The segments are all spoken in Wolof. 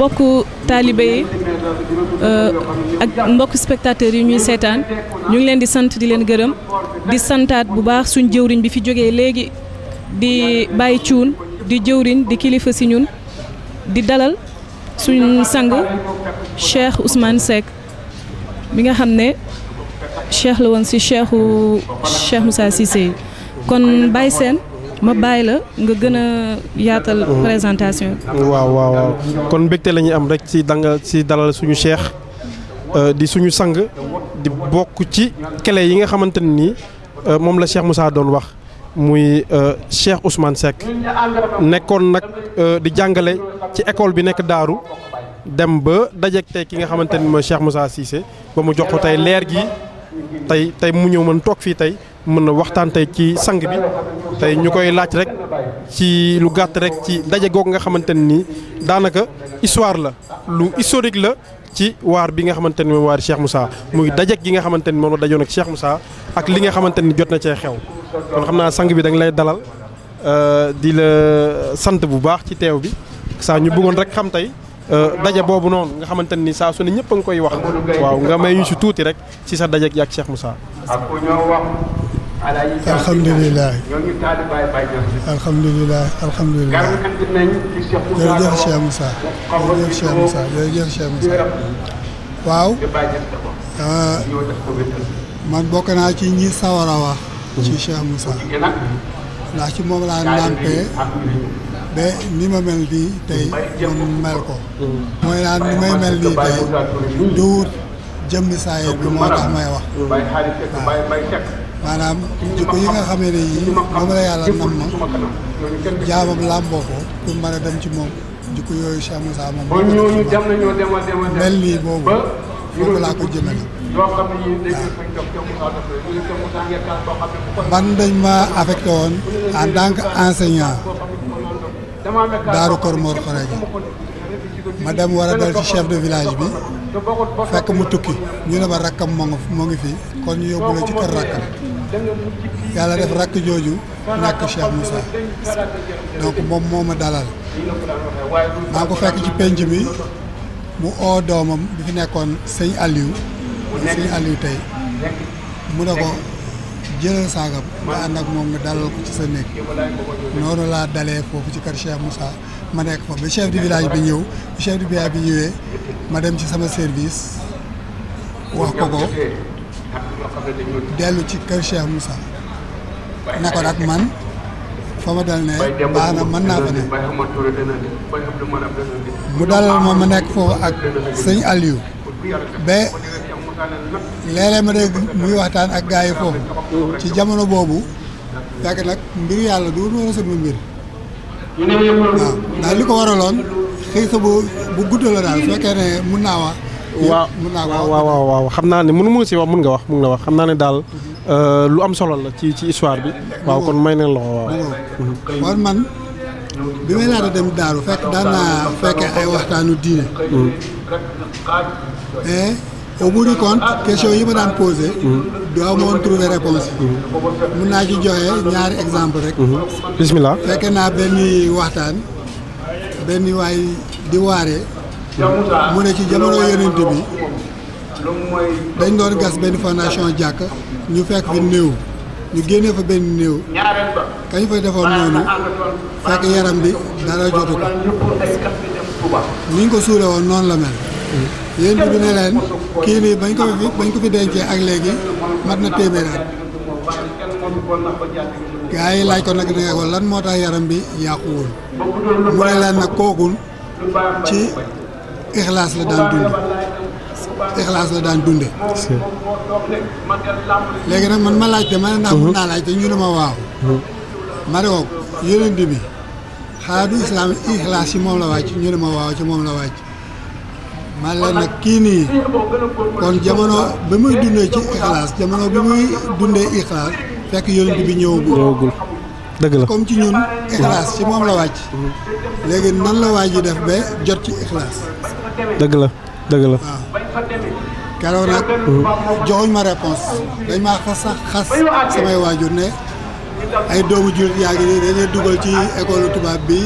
mbokku taalibe yi ak mbokku spectateurs yi ñuy seetaan ñu ngi leen di sant di leen gërëm di santaat bu baax suñ jëwriñ bi fi jógee léegi di Baye Thioune di jëwriñ di kilifa si ñun di dalal suñ sang Cheikh Ousmane Seck mi nga xam ne cheikh la woon si Cheikh Moussa Cissé yi kon Baye Sène ma bàyyi la nga gën a yaatal présentation waaw kon mbégte la ñuy am rek ci dalal suñu cheikh di suñu sang di bokk ci clé yi nga xamante ne nii moom la Cheikh Moussa doon wax muy Cheikh Ousmane Seck nekkoon nag di jàngale ci école bi nekk Daaru dem ba dajeek tey ki nga xamante ni mooy Cheikh Moussa Cissé ba mu jox ko tey leer gi tey mu ñëw mën toog fii tey mën na waxtaan tey ci sang bi tey ñu koy laaj rek ci lu gàtt rek ci daje googu nga xamante ne nii daanaka histoire la lu historique la ci waar bi nga xamante ni mooy waar Cheikh Moussa muy daje gi nga xamante ni moom la dajoon ak Cheikh Moussa ak li nga xamante ni jot na cee xew kon xam naa sang bi da nga lay dalal di la sant bu baax ci teew bi saa ñu bëggoon rek xam tey daje boobu noonu nga xamante ni saa su ne ñëpp a nga koy wax waaw nga may ñu si tuuti rek ci sa daje ak Cheikh Moussa. alhamdulilah jërëjëf Cheikh Moussa jërëjëf Cheikh Moussa waaw man bokk naa ci ñi sawar a wax ci Cheikh Moussa ndax ci moom laa nampee ba ni ma mel nii tey man mel ko mooy naan ni may mel nii tey duut jëmmi saa bi moo tax may wax maanaam jikko yi nga xamee ne yii moom la yàlla nam ma jaamam làmboo ko pour mën a dem ci moom jikko yooyu Cheikh Moussa moom mel nii boobu foofu laa ko jëmale man dañ ma affecté woon en tant que enseignant Daaru Kër Mor Khoreja ma dem war a dal ci chef de village bi fekk mu tukki ñu ne ma rakkam moo ngi fi kon ñu yóbbu la ci kër rakkam yàlla def rakk jooju nekk Cheikh Moussa donc moom moo ma dalal maa ngi ko fekk ci penc mi mu oo doomam bi fi nekkoon sëñ Aliou tey mu ne ko jëlal saagam nga ànd ak moom nga dalal ko ci sa néeg noonu laa dalee foofu ci kër Cheikh Moussa ma nekk fa ba chef du village bi ñëw chef du village bi ñëwee ma dem ci sama service wax ko dellu ci kër Cheikh Moussa ne ko nag man fa ma dal ne baax na mën naa fa ne mu dalal ma nekk foofu ak sëñ Aliou ba léeg-léeg ma dégg muy waxtaan ak gars yi foofu ci jamono boobu fekk nag mbir yàlla du woon sama mbir waaw ndax li ko waraloon xëy sa bu gudd la daal su fekkee ne mun naa wax. waaw xam naa ne mun nga wax xam naa ne daal lu am solo la ci histoire bi. waaw kon may nañ loxo waaw. kon man bi may laata dem Daaru fekk daan naa fekkee ay waxtaanu diine. mais au bout du compte question yi ma daan posé. du amoon trouver réponse yi. mun naa ci joxe ñaari exemple rek. bismillah. fekkee naa benn waxtaan benn waay di waare. mu ne ci jamono yonent bi dañ doon gas benn fondation jàkk ñu fekk fi néew ñu génnee fa benn néew kañ fa defoon noonu fekk yaram bi dara jotu ko ni ñu ko suule woon noonu la mel yéen bi ne leen kii nii bañ ko fi dencee ak léegi mat na téeméer at gaa yi laaj ko nag ne ko lan moo tax yaram bi yàquwul mu ne leen nag kookul ci ixlaas la daan dunde léegi nag man ma laajte ma ne ndax mun naa laajte ñu ne ma waaw ma ne ko yonent bi xanaa du islaam ixlaas ci moom la wàcc ñu ne ma waaw ci moom la wàcc man leen nag kii nii kon jamono bi muy dundee ci ixlaas jamono bi muy dundee ixlaas fekk yonent bi ñëwagul dëgg la comme ci ñun ixlaas ci moom la wàcc léegi nan la waaj ji def ba jot ci ixlaas dëgg la waaw keroog nag joxuñ ma réponse dañ maa xas samay waajur ne ay doomu jullit yaa ngi nii dañuy dugal ci école tubaab bi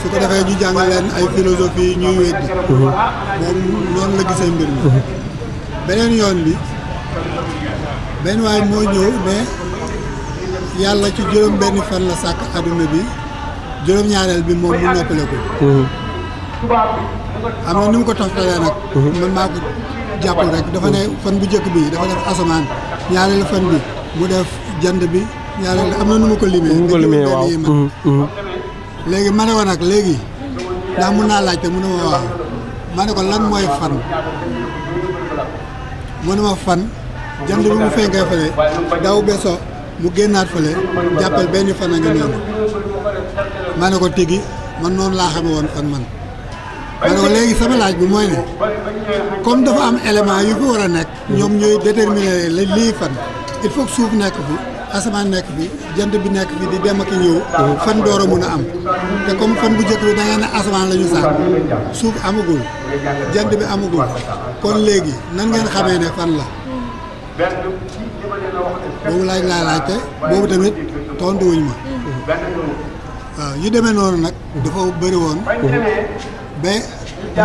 su ko defee ñu jàngal leen ay philosophie ñuy weddi moom noonu la gisee mbir mi beneen yoon bi benn waay moo ñëw ne yàlla ci juróom benn fan la sàkk àdduna bi juróom-ñaareel bi moom mu noppale ko am na ni mu ko toftalee nag man maa ko jàppal rek dafa ne fan bu njëkk bi dafa def asamaan ñaareelu fan bi mu def jant bi ñaareelu am na nu mu ko limee waaw léegi ma ne ko nag léegi ndax mun naa laajte mu ne ma waaw ma ne ko lan mooy fan mu ne ma fan jant bi mu fenkee fële daw beso mu génnaat fële jàppal benn fan a nga noonu ma ne ko tigi man noonu laa xame woon fan man ma ne ko léegi sama laaj bi mooy ne comme dafa am élément yu fi war a nekk ñoom ñooy déterminer lii fan il faut que suuf nekk fi asamaan nekk fi jant bi nekk fi di dem ak ñëw fan door a mun a am te comme fan bu njëkk bi da ngeen ne asamaan la ñu sàkk suuf amagul jant bi amagul kon léegi nan ngeen xamee ne fan la boobu laaj laa laajte boobu tamit tontuwuñ ma waaw yu demee noonu nag dafa bëri woon ba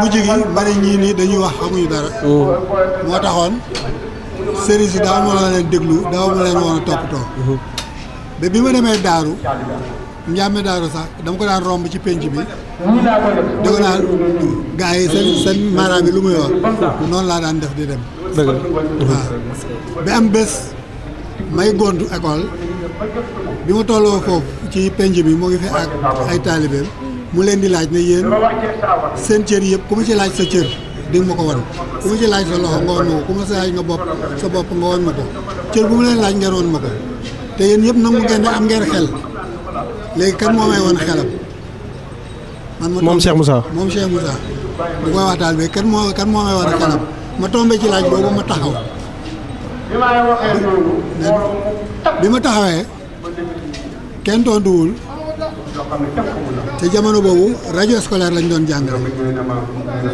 mujj gi ma ne ñii nii dañuy wax xamuñu dara moo taxoon sëriñ si daaw ma la leen déglu daaw ma leen woon a toppatoo ba bi ma demee daaru njàmme daaru sax dama ko daan romb ci penc bi da ko naan gars yi seen mara bi lu muy wax noonu laa daan def di dem waaw ba am bés may gontu école bi ma tolloo foofu ci penc bi moo ngi fi ak ay taalibeem mu leen di laaj ne yéen seen cër yëpp ku ma ci laaj sa cër di nga ma ko wan ku ma ci laaj sa loxo nga wan ma ko ku ma ci laaj nga bopp sa bopp nga wan ma ko cër bu ma leen laaj ngeen wan ma ko te yéen yëpp nangu ngeen ne am ngeen xel léegi kan moo may wan xelam. moom Cheikh Moussa. moom Cheikh Moussa bu koy waxtaan bi kan moo may wan xelam ma tombé ci laaj boobu ma taxaw bi ma taxawee kenn tontuwul. te jamono boobu rajo scolaire lañ doon jàngale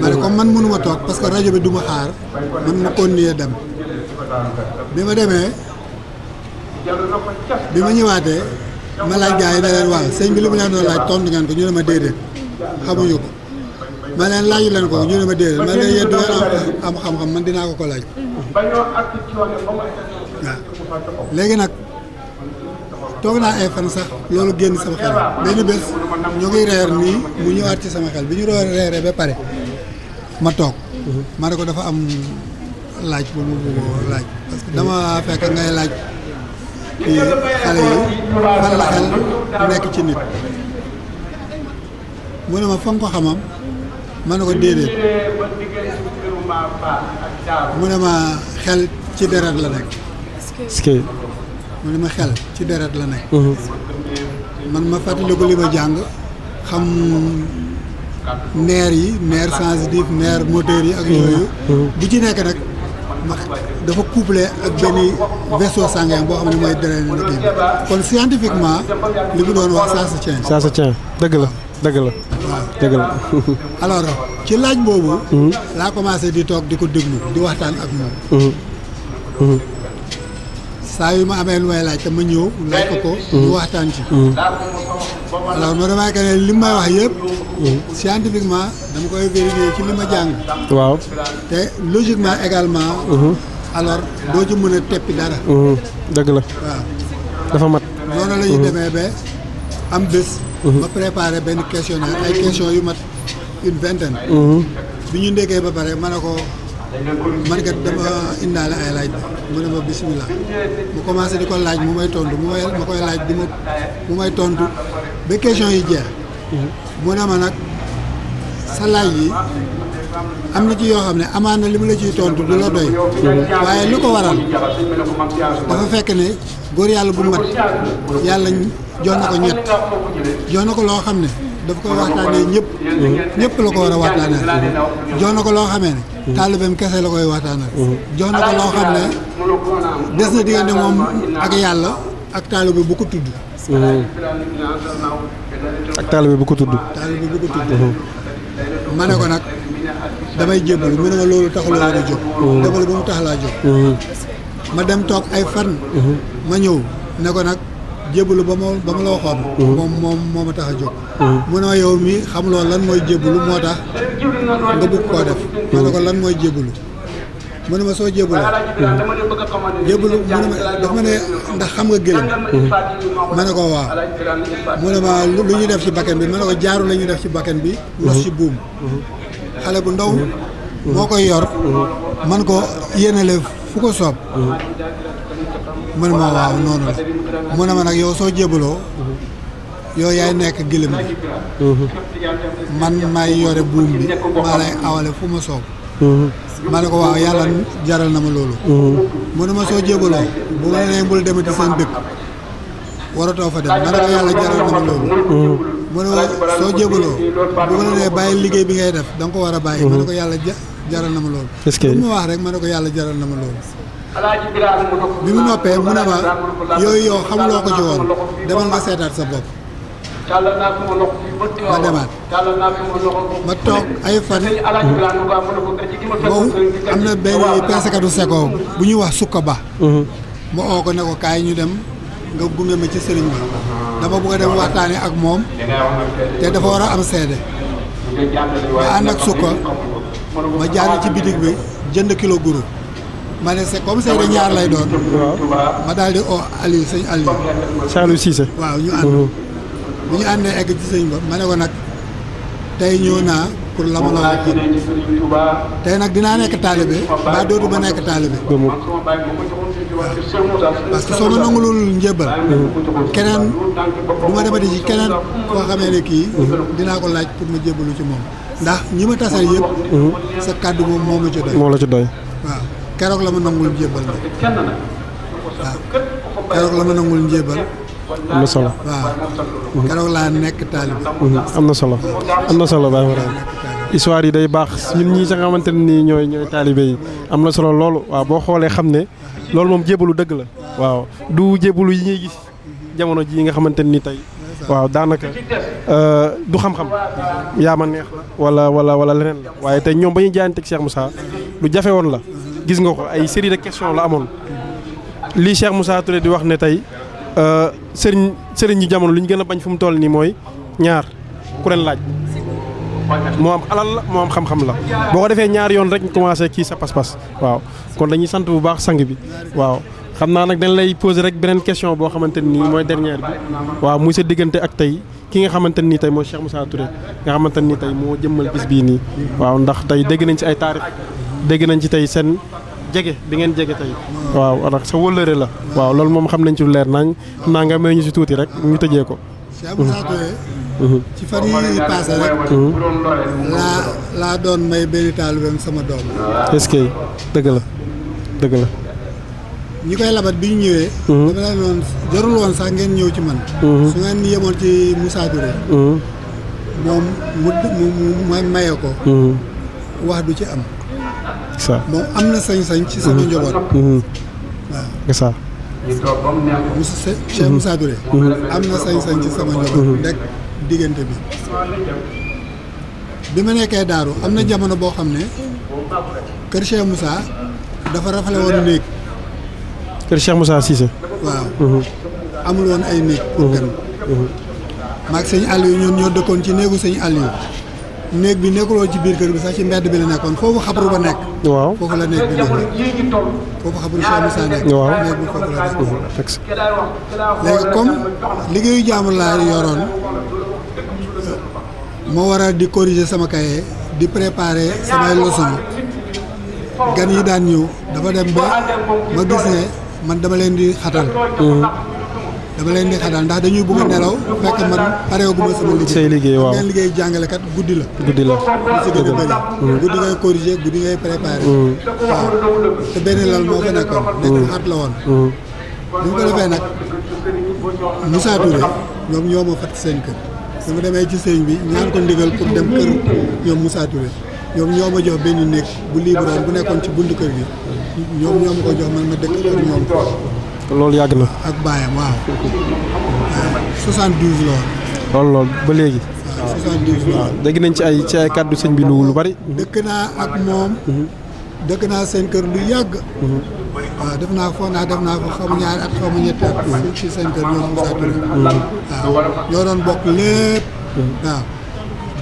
ma ne comme man mënuma toog parce que rajo bi du ma xaar man ma continuer dem bi ma demee bi ma ñëwaatee ma laaj gars yi ne leen waaw sëñ bi li mu leen doon laaj tontu ngeen ko ñu ne ma déedéet xamuñu ko ma leen laaju leen ko ñu ne ma déedéet ma leen yéen du ngeen am xam-xam man dinaa ko laaj waaw léegi nag toog naa ay fan sax loolu génn sama xel benn bés ñu ngi reer nii mu ñëwaat ci sama xel bi ñu reeree ba pare ma toog ma ne ko dafa am laaj bu mu bëgg laaj parce que dama fekk ngay laaj kii xale yi fan la xel nekk ci nit mu ne ma fa nga ko xamam ma ne ko déedéet mu ne ma xel ci deret la nekk mu ne ma xel ci deret la nekk man ma fàttaliku li ma jàng xam nerf yi nerf sensitif nerf moteur yi ak yooyu bu ci nekk nag ma dafa couplé ak benn vaisseau sanguin boo xam ne mooy deret na kii kon scientifiquement li mu doon wax ça se tient dëgg la waaw dëgg la alors ci laaj boobu laa commencé di toog di ko déglu di waxtaan ak moom saa yu ma amee lu may laaj te ma ñëw laaj ko ñu waxtaan ci alors ma damay que ne li may wax yëpp scientifiquement dama koy vérifier ci li ma jàng waaw te logiquement également alors doo ci mën a teppi dara dëgg la waaw dafa mat noonu la ñu demee ba am bés ma préparé benn questionnaire ay questions yu mat une vingtaine bi ñu ndékkee ba pare ma ne ko man kat dama indaale ay laaj mu ne ma bismillah mu commencé di ko laaj mu may tontu ma koy laaj mu may tontu ba question yi jeex mu ne ma nag sa laaj yi am na ci yoo xam ne amaan na li mu la ciy tontu du la doy waaye lu ko waral dafa fekk ne góor yàlla bu mat yàlla jox na ko ñett jox na ko loo xam ne dafa koy waxtaanee ñëpp la ko war a waxtaanee jox na ko loo xamee ne taalibeem kese la koy waxtaanee jox na ko loo xam ne des na diggante moom ak yàlla ak taalibe bu ko tudd ma ne ko nag damay jébbalu mu ne ma loolu taxuloo war a jóg demal ba mu tax laa jóg ma dem toog ay fan ma ñëw ne ko nag jébbalu ba ma la waxoon. moom moo ma tax a jóg. mu ne ma yow mi xamuloo lan mooy jébbalu moo tax nga bëgg koo def. ma ne ko lan mooy jébbalu. mu ne ma soo jébbaloo. jébbalu mu ne ma dafa ma ne ndax xam nga gëlëm. ma ne ko waaw. mu ne ma lu ñu def ci bakken bi ma ne ko jaaru la ñuy def ci bakken bi. nos ci buum. xale bu ndaw. moo koy yor. man ko yéenale fu ko soob. mu ne ma waaw noonu la. mu ne ma nag yow soo jébbaloo. yow yaay nekk gëlëm bi. man maay yore buum bi. maa lay awale fu ma soob. ma ne ko waaw yàlla jaral na ma loolu. mu ne ma soo jébaloo bu ma nee bul demati seen dëkk waratoo fa dem ma ne ko yàlla jaral na ma loolu. mu ne ma soo jébaloo bu ma nee bàyyi liggéey bi ngay def da nga ko war a bàyyi. ma ne ko yàlla jaral na ma loolu. est-ce que bu ma wax rek ma ne ko yàlla jaral na ma loolu. bi mu noppee mu ne ma yooyu yow xamuloo ko ci woon demal nga seetaat sa bopp. ma demaat ma toog ay fan moom am na benn peesekatu seko bu ñuy wax sukka ba ma oo ko ne ko kaay ñu dem nga gunge ma ci sëriñ ba dama bëgg a dem waxtaane ak moom te dafa war a am seede ma ànd ak sukka ma jaar ci bitig bi jënd kilo guru ma ne c'est comme seede ñaar lay doon ma daal di oo Aliou sëñ Aliou Cissé waaw ñu ànd bu ñu àndee egg ci sëñ ba ma ne ko nag tey ñëw naa pour la ma la waxoon tey nag dinaa nekk taalibe ba dootu ba nekk taalibe parce que soo ma nangulul njébbal keneen du ma demati ci keneen koo xamee ne kii dinaa ko laaj pour ma jébbalu ci moom ndax ñi ma tasal yëpp sa kàddu moom moo ma ci doy moo la ci doy waaw keroog la ma nangul njébbal na waaw keroog la ma nangul njébbal am na solo waaw keroog laa nekk taalibe am na solo Baye Mariam histoire yi day baax ñun ñii sa nga xamante ne nii ñooy taalibe yi am na solo loolu waaw boo xoolee xam ne loolu moom jébalu dëgg la waaw du jébalu yi ñuy gis jamono ji nga xamante ni tey waaw daanaka du xam-xam yaa ma neex wala leneen la waaye tey ñoom ba ñuy jaayanteeg Cheikh Moussa lu jafe woon la gis nga ko ay série de questions la amoon lii Cheikh Moussa Touré di wax ne tey sëriñ ñi jamono li ñu gën a bañ fu mu toll nii mooy ñaar ku leen laaj moo am alal la moo am xam-xam la boo ko defee ñaar yoon rek ñu commencé kii sa pas-pas waaw kon dañuy sant bu baax sang bi waaw xam naa nag dañ lay poser rek beneen question boo xamante nii mooy dernière bi waaw muy sa diggante ak tey ki nga xamante nii tey mooy Cheikh Moussa Touré nga xamante nii tey moo jëmmal bis bii nii waaw ndax tey dégg nañ ci ay taarix dégg nañ ci tey seen jege bi ngeen jege tey waaw ndax sa wëllëre la waaw loolu moom xam nañ ci lu leer nañ xam naa nga may ñu si tuuti rek ñu tëjee ko. Cheikh Moussa Touré ci fan yi passé rek laa doon may benn taalibeem sama doom. est-ce que dëgg la ñi koy labat bi ñu ñëwee dama leen woon jarul woon sax ngeen ñëw ci man su ngeen yemoon ci Moussa Touré moom mu maye ko wax du ci am moom am na sañ-sañ ci sama njaboot waaw ça Cheikh Moussa Touré am na sañ-sañ ci sama njaboot rek diggante bi ma nekkee daaru am na jamono boo xam ne kër Cheikh Moussa dafa rafale woon néeg kër Cheikh Moussa Cissé waaw amul woon ay néeg pour gan maag sëñ Aliou ñun ñoo dëkkoon ci néegu sëñ Aliou néeg bi nekkuloon ci biir kër bi sax ci mbedd bi la nekkoon foofu xabru ba nekk waaw foofu la néeg bi nekk foofu xabru Cheikh Moussa nekk waaw néeg bi foofu la nekk léegi comme liggéeyu jaamur laa yoroon moo war a di corriger sama cahier di préparer samay leçon gan yi daan ñëw dafa dem ba ma gis ne man dama leen di xatal ndax dañuy bëgg a nelaw fekk man pareeguma sama liggéey say liggéey waaw ngeen liggéey jàngalekat guddi la lu si gën a bëri guddi ngay corriger guddi ngay préparer waaw te benn lal moo fa nekkoon nekk xat la woon bi mu ko defee nag Moussa Touré ñoom ñoo ma fat seen kër dama demee ci sëñ bi ñaan ko ndigal pour dem kër ñoom Moussa Touré ñoom ñoo ma jox benn néeg bu libre bu nekkoon ci buntu kër gi ñoom ñoo ma ko jox man ma dëkk ak ñoom loolu yàgg na ak baayam waaw 72 la woon loolu ba léegi waaw 72 la woon dégg nañ ci ay kàddu sëñ bi lu bari dëkk naa ak moom dëkk naa seen kër lu yàgg waaw def naa ko xaw ma ñaari at xaw ma ñetti at. ci seen kër ñoom Moussa Touré. waaw ñoo doon bokk lépp. waaw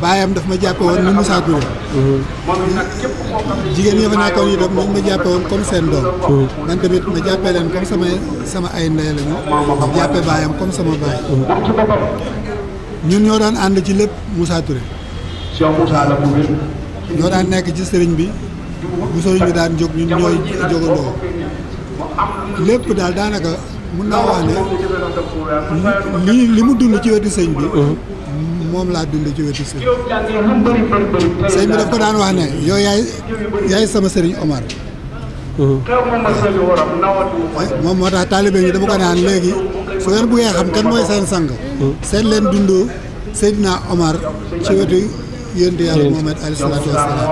baayam daf ma jàppe woon ni Moussa Touré. jigéen ñi fa nekkoon itam nañ ma jàppe woon comme seen doom. man tamit ma jàppee leen comme sama ay ndey lañu. jàppe baayam comme sama baay. ñun ñoo daan ànd ci lépp Moussa Touré. ñoo daan nekk ci sëriñ bi bu sëriñ bi daan jóg ñun ñooy jógandoo lépp daal daanaka mun naa wax ne li mu dund ci wetu sëñ bi moom laa dund ci wetu sëñ bi daf ko daan wax ne yow yaay sama sëriñ Omar moom moo tax taalibe yi dama ko naan léegi su ngeen buggee xam kan mooy seen sang seet leen dund Seydina Omar ci wetu yonent yàlla Muhammad alayhi salaatu wasalaam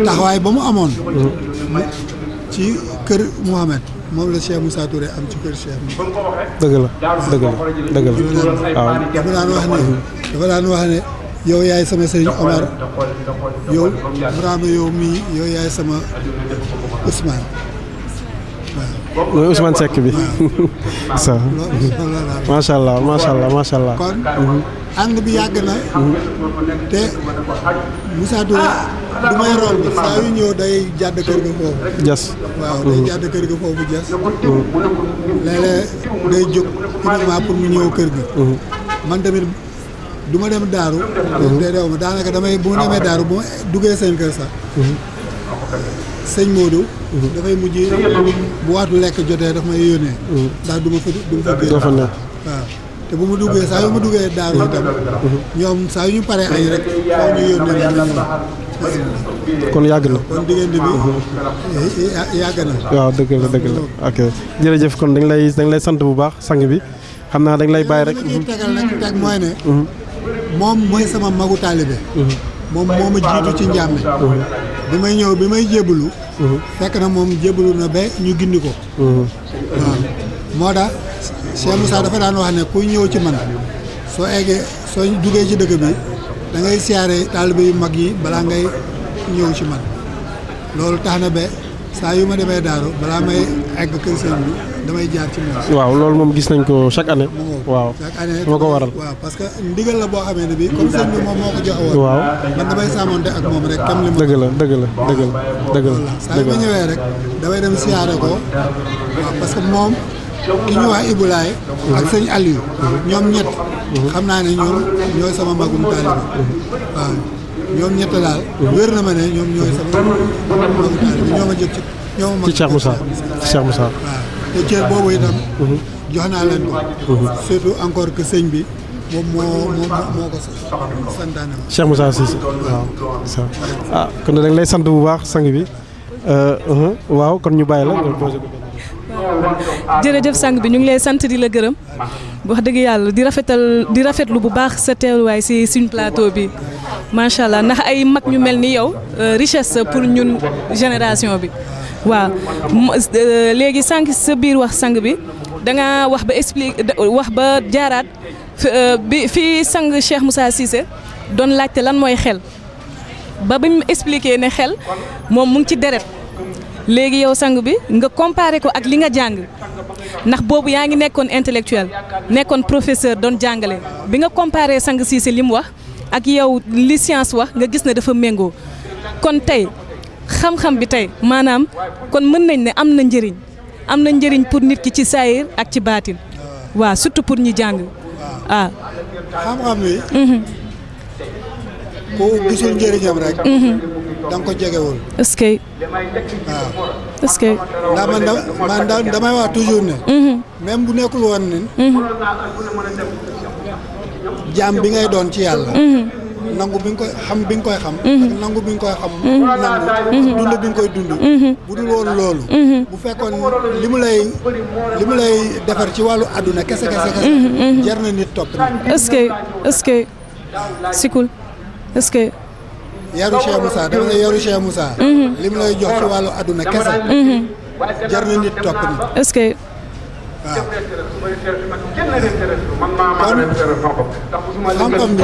taxawaay ba mu amoon ci kër Muhammad moom la Cheikh Moussa Touré am ci kër Cheikh dëgg la waaw dafa daan wax ne yow yaay sama sëriñ Omar yow Ibrahima yow mii yow yaay sama Ousmane waaw mooy Ousmane Seck bi ça macha allah kon ànd bi yàgg na te Moussa Touré du may rol bi saa yu ñëw day jàdd kër ga foofu jas waaw day jàdd kër ga foofu jas léeg-léeg day jóg uniquement pour mu ñëw kër ga man tamit du ma dem daaru te dew ma daanaka bu ma demee daaru bu ma duggee seen kër sax sëñ Modou dafay mujj bu waxtu lekk jotee daf may yónnee ndax du ma fa génn waaw te bu ma duggee saa yu ma duggee daaru itam ñoom saa yu ñu paree añ rek faaw ñu yónnee la kon yàgg na kon diggante bi yàgg na waaw dëgg la ok jërëjëf kon dañ lay sant bu baax sang bi xam naa dañ lay bàyyi rek tegal nag teg mooy ne moom mooy sama magu taalibe moom moo ma jiitu ci njàmme bi may ñëw bi may jébbalu fekk na moom jébbalu na ba ñu gindi ko waaw moo tax Cheikh Moussa dafa daan wax ne kuy ñëw ci man soo eggee soo duggee ci dëkk bi da ngay siyaare taalibe yu mag yi balaa ngay ñëw ci man loolu tax na ba saa yu ma demee daaru balaa may egg kër sëñ bi damay jaar ci moom. waaw loolu moom gis nañ ko chaque année. waaw chaque année moo ko waral. waaw parce que ndigal la boo xamee ne bii comme sëñ bi moom moo ko joxe woon. waaw man damay sàmmonte ak moom rek. kam li ma dëgg la saa yu ma ñëwee rek damay dem siyaare ko waaw parce que moom ki ñu wax Ibulaay ak sëñ Aliou ñoom ñett xam naa ne ñoom ñooy sama magum taalibe waaw ñoom ñett daal wér na ma ne ñoom ñooy sama magum taalibe ñoo ma jëkk ci ñoo ma mag ci Cheikh Moussa waaw te cër boobu itam jox naa leen ko surtout encore que sëñ bi moom moo ko santaane ma Cheikh Moussa Cissé waaw kon dañ lay sant bu baax sang bi waaw kon ñu bàyyi la nga posé ko jërëjëf sang bi ñu ngi lay sant di la gërëm wax dëgg yàlla di rafetlu bu baax sa teewaay si suñ plateau bi macha allah ndax ay mag ñu mel ni yow richesse pour ñun génération bi waaw léegi sànq sa biir wax sang bi da nga wax ba jaaraat bi fii sang Cheikh Moussa Cissé doon laajte lan mooy xel ba bi mu expliqué ne xel moom mu ngi ci deret léegi yow sang bi nga comparé ko ak li nga jàng ndax boobu yaa ngi nekkoon intellectuel nekkoon professeur doon jàngale bi nga comparé sang Cissé li mu wax ak yow li science wax nga gis ne dafa méngoo kon tey xam-xam bi tey maanaam kon mën nañ ne am na njëriñ pour nit ki ci saayir ak ci baatin waaw surtout pour ñi jàng xam-xam bi ku gisul njëriñam rek da nga ko jegewul est-ce que waaw est-ce que ndax man damay wax toujours ne même bu nekkul woon ne jaam bi ngay doon ci yàlla nangu bi nga koy xam bi nga koy xam ak nangu bi nga koy xam nangu dund bi nga koy dund bu dul woon loolu bu fekkoon li mu lay defar ci wàllu àdduna kese jar na nit topp ni est-ce que sikul est-ce que yaru Cheikh Moussa dafa ne yaru Cheikh Moussa li mu lay jox ci wàllu àdduna kese jar na nit topp ni est-ce que waaw kon xam-xam bi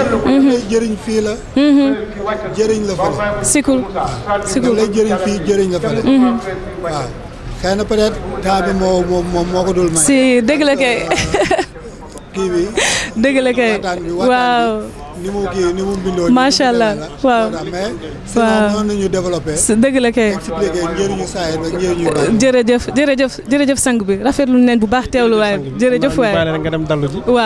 lay jëriñ fii la jëriñ la fële sikul lay jëriñ fii jëriñ la fële waaw xëy na peut-être temps bi moo ko dul may. si dëgg la kay. kii bi. dëgg la kay waaw. ni mu bindoo. macha allah waaw. mais waaw sinon noonu ñu développé. dëgg la kay. expliqué njëriñu saa yi ak njëriñu baax. jërëjëf sang bi rafetlu nañ bu baax teewlu waaye jërëjëf waay nga dem dallu ji. waaw.